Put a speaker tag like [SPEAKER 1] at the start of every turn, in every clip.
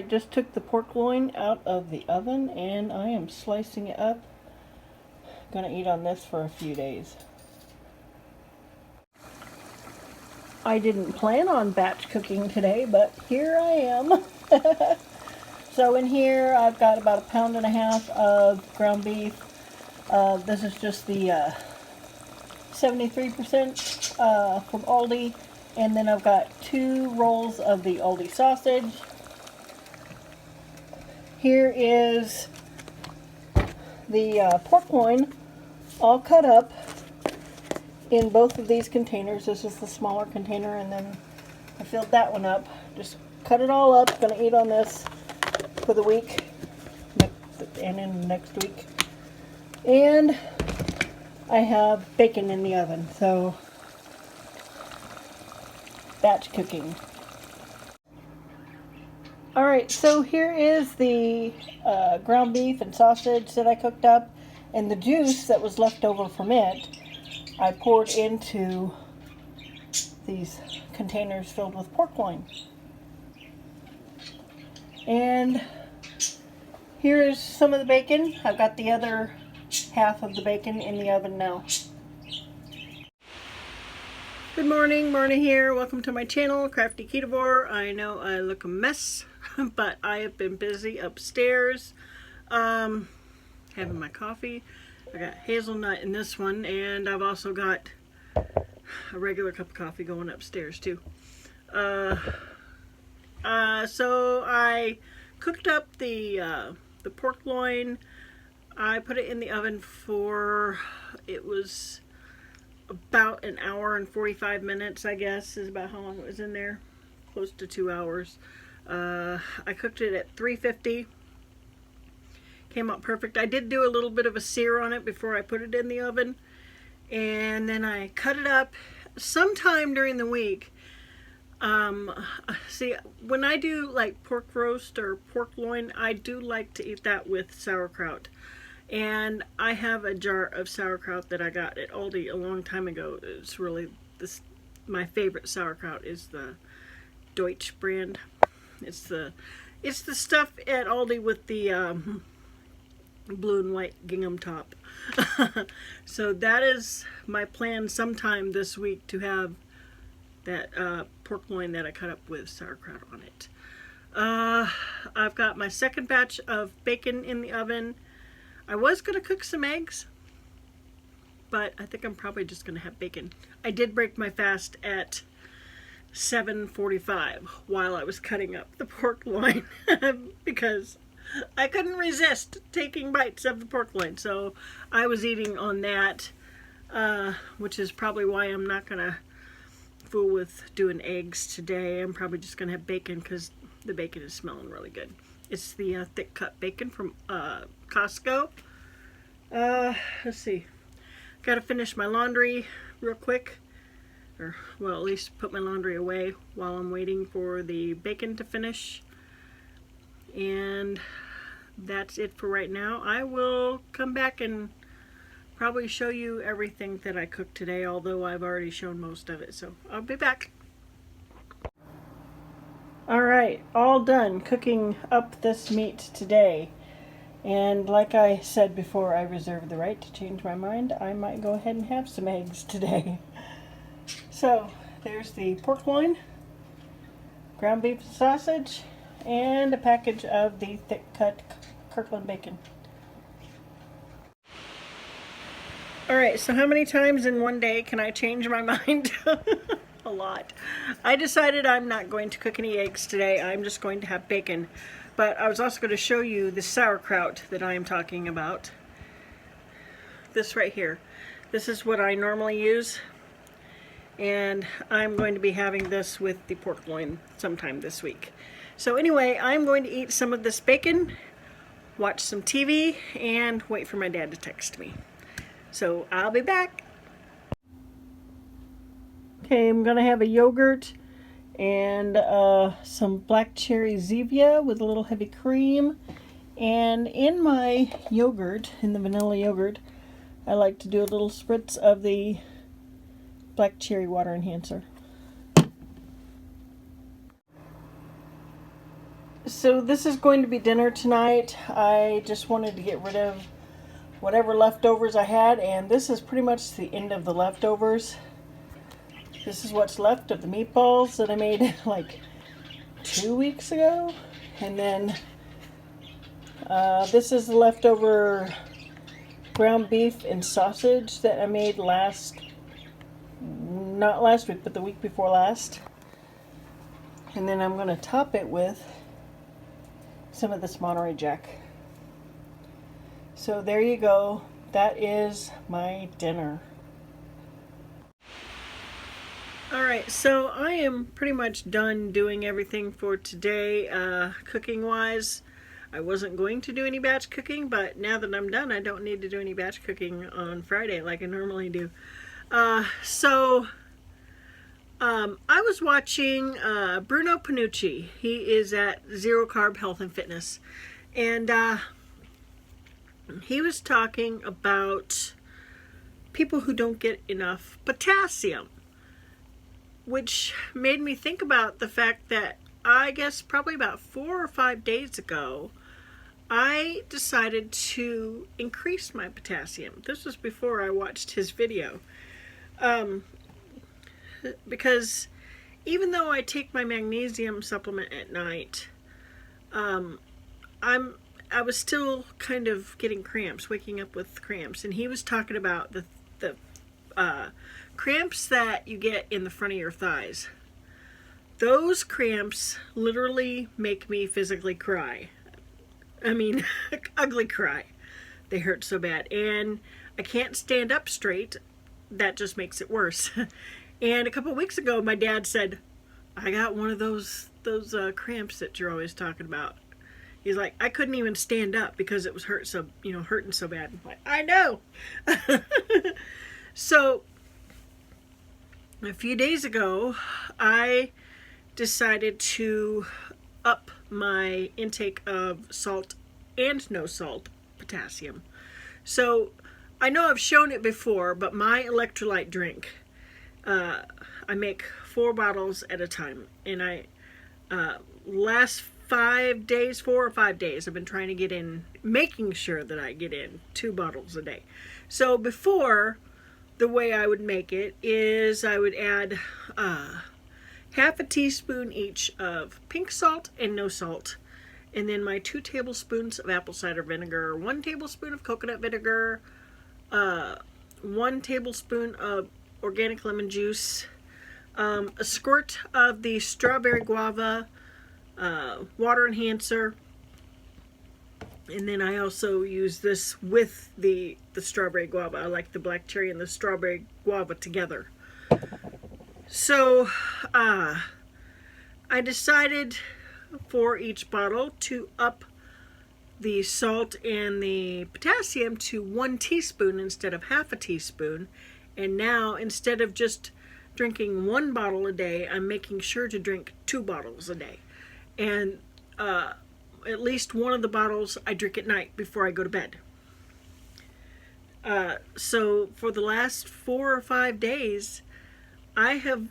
[SPEAKER 1] Alright, just took the pork loin out of the oven and I am slicing it up. Gonna eat on this for a few days. I didn't plan on batch cooking today, but here I am. So in here I've got about 1.5 pounds of ground beef. This is just the 73% from Aldi. And then I've got 2 rolls of the Aldi sausage. Here is the pork loin all cut up in both of these containers. This is the smaller container, and then I filled that one up. Just cut it all up. Gonna eat on this for the week and in next week. And I have bacon in the oven, so batch cooking. Alright, so here is the ground beef and sausage that I cooked up, and the juice that was left over from it I poured into these containers filled with pork loin. And here's some of the bacon. I've got the other half of the bacon in the oven now. Good morning, Marna here. Welcome to my channel, Krafty Ketovore. I know I look a mess, but I have been busy upstairs having my coffee. I got hazelnut in this one, and I've also got a regular cup of coffee going upstairs too. So I cooked up the pork loin. I put it in the oven for, it was about 1 hour and 45 minutes, I guess, is about how long it was in there. Close to 2 hours. I cooked it at 350. Came out perfect. I did do a little bit of a sear on it before I put it in the oven. And then I cut it up sometime during the week. See, when I do like pork roast or pork loin, I do like to eat that with sauerkraut. And I have a jar of sauerkraut that I got at Aldi a long time ago. It's really my favorite sauerkraut is the Deutsch brand. It's the stuff at Aldi with the blue and white gingham top. So that is my plan sometime this week, to have that pork loin that I cut up with sauerkraut on it. I've got my second batch of bacon in the oven. I was going to cook some eggs, but I think I'm probably just going to have bacon. I did break my fast at 7:45 while I was cutting up the pork loin because I couldn't resist taking bites of the pork loin. So I was eating on that, which is probably why I'm not going to fool with doing eggs today. I'm probably just going to have bacon because the bacon is smelling really good. It's the thick cut bacon from Costco. Let's see. Got to finish my laundry real quick. Or, well, at least put my laundry away while I'm waiting for the bacon to finish. And that's it for right now. I will come back and probably show you everything that I cooked today, although I've already shown most of it. So I'll be back. Alright, all done cooking up this meat today. And like I said before, I reserve the right to change my mind. I might go ahead and have some eggs today. So there's the pork loin, ground beef sausage, and a package of the thick cut Kirkland bacon. Alright, so how many times in one day can I change my mind? A lot. I decided I'm not going to cook any eggs today. I'm just going to have bacon. But I was also going to show you the sauerkraut that I am talking about. This right here. This is what I normally use. And I'm going to be having this with the pork loin sometime this week. So anyway, I'm going to eat some of this bacon, watch some TV, and wait for my dad to text me. So I'll be back. Okay, I'm going to have a yogurt and some black cherry Zevia with a little heavy cream. And in my yogurt, in the vanilla yogurt, I like to do a little spritz of the black cherry water enhancer. So this is going to be dinner tonight. I just wanted to get rid of whatever leftovers I had, and this is pretty much the end of the leftovers. This is what's left of the meatballs that I made like 2 weeks ago. And then this is the leftover ground beef and sausage that I made not last week, but the week before last. And then I'm going to top it with some of this Monterey Jack. So there you go. That is my dinner. Alright, so I am pretty much done doing everything for today, cooking wise. I wasn't going to do any batch cooking, but now that I'm done, I don't need to do any batch cooking on Friday like I normally do. I was watching Bruno Panucci. He is at Zero Carb Health and Fitness. And he was talking about people who don't get enough potassium, which made me think about the fact that I guess probably about 4 or 5 days ago, I decided to increase my potassium. This was before I watched his video. Because even though I take my magnesium supplement at night, I was still kind of getting cramps, waking up with cramps. And he was talking about the cramps that you get in the front of your thighs. Those cramps literally make me physically cry. I mean, ugly cry. They hurt so bad. And I can't stand up straight. That just makes it worse. And a couple weeks ago, my dad said, I got one of those cramps that you're always talking about. He's like, I couldn't even stand up because it was hurting so bad. I'm like, I know. So a few days ago, I decided to up my intake of salt and no salt potassium. So I know I've shown it before, but my electrolyte drink, I make 4 bottles at a time. And I last 5 days, 4 or 5 days, I've been trying to get in, making sure that I get in 2 bottles a day. So before, the way I would make it is I would add half a teaspoon each of pink salt and no salt, and then my 2 tablespoons of apple cider vinegar, 1 tablespoon of coconut vinegar, 1 tablespoon of organic lemon juice, a squirt of the strawberry guava water enhancer, and then I also use this with the strawberry guava. I like the black cherry and the strawberry guava together. So I decided for each bottle to up the salt and the potassium to 1 teaspoon instead of half a teaspoon. And now, instead of just drinking 1 bottle a day, I'm making sure to drink 2 bottles a day. And at least one of the bottles I drink at night before I go to bed. So for the last 4 or 5 days, I have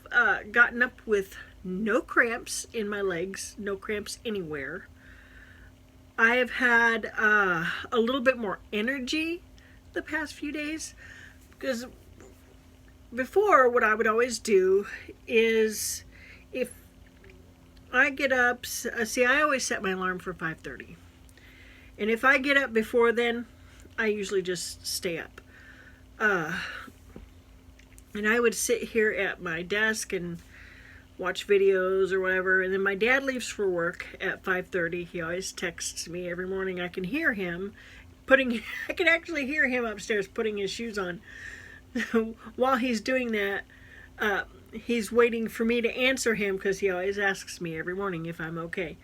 [SPEAKER 1] gotten up with no cramps in my legs, no cramps anywhere. I have had a little bit more energy the past few days, because before, what I would always do is, if I get up, see, I always set my alarm for 5:30. And if I get up before then, I usually just stay up. And I would sit here at my desk and watch videos or whatever. And then my dad leaves for work at 5:30. He always texts me every morning. I can hear him I can actually hear him upstairs putting his shoes on. While he's doing that, he's waiting for me to answer him, because he always asks me every morning if I'm okay.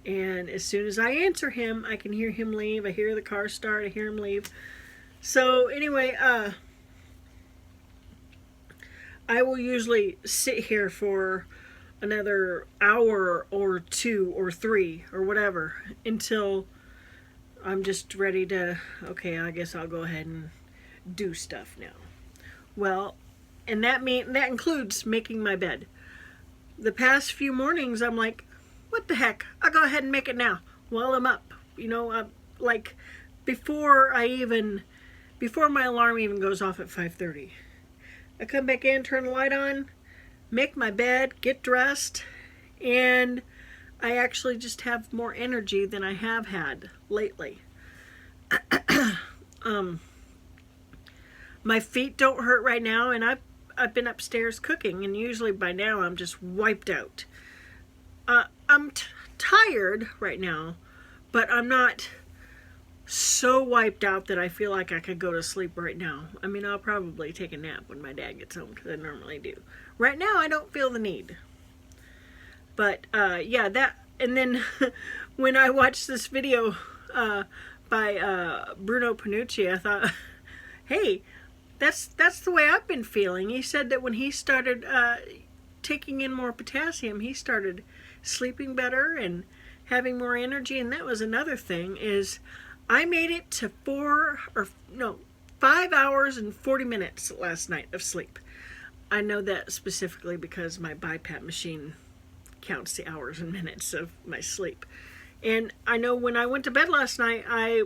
[SPEAKER 1] And as soon as I answer him, I can hear him leave. I hear the car start. I hear him leave. So anyway, I will usually sit here for another hour or 2 or 3 or whatever until I'm just ready to, okay, I guess I'll go ahead and do stuff now. Well, and that includes making my bed. The past few mornings, I'm like, what the heck, I'll go ahead and make it now while I'm up. You know, like before my alarm even goes off at 5:30. I come back in, turn the light on, make my bed, get dressed, and I actually just have more energy than I have had lately. My feet don't hurt right now, and I've been upstairs cooking, and usually by now I'm just wiped out. I'm tired right now, but I'm not so wiped out that I feel like I could go to sleep right now. I mean, I'll probably take a nap when my dad gets home, because I normally do. Right now, I don't feel the need. But, yeah, that, and then when I watched this video by Bruno Panucci, I thought, hey, that's the way I've been feeling. He said that when he started taking in more potassium, he started sleeping better and having more energy. And that was another thing, is I made it to 5 hours and 40 minutes last night of sleep. I know that specifically because my BiPAP machine counts the hours and minutes of my sleep. And I know when I went to bed last night, I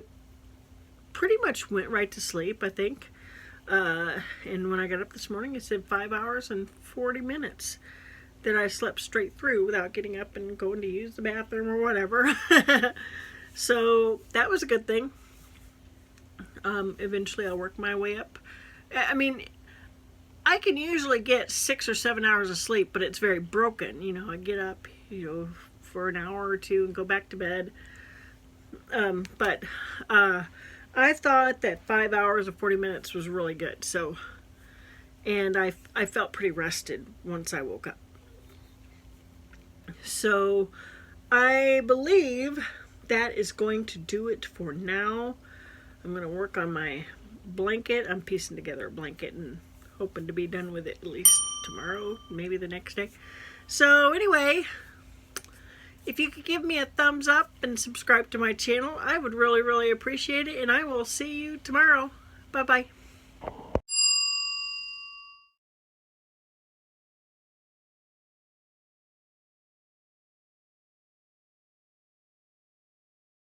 [SPEAKER 1] pretty much went right to sleep, I think. And when I got up this morning, it said 5 hours and 40 minutes that I slept straight through without getting up and going to use the bathroom or whatever. So that was a good thing. Eventually I'll work my way up. I mean, I can usually get 6 or 7 hours of sleep, but it's very broken. You know, I get up, you know, for an hour or two and go back to bed. But I thought that 5 hours and 40 minutes was really good. So, and I felt pretty rested once I woke up. So I believe that is going to do it for now. I'm going to work on my blanket. I'm piecing together a blanket and hoping to be done with it at least tomorrow, maybe the next day. So anyway, if you could give me a thumbs up and subscribe to my channel, I would really, really appreciate it. And I will see you tomorrow. Bye-bye.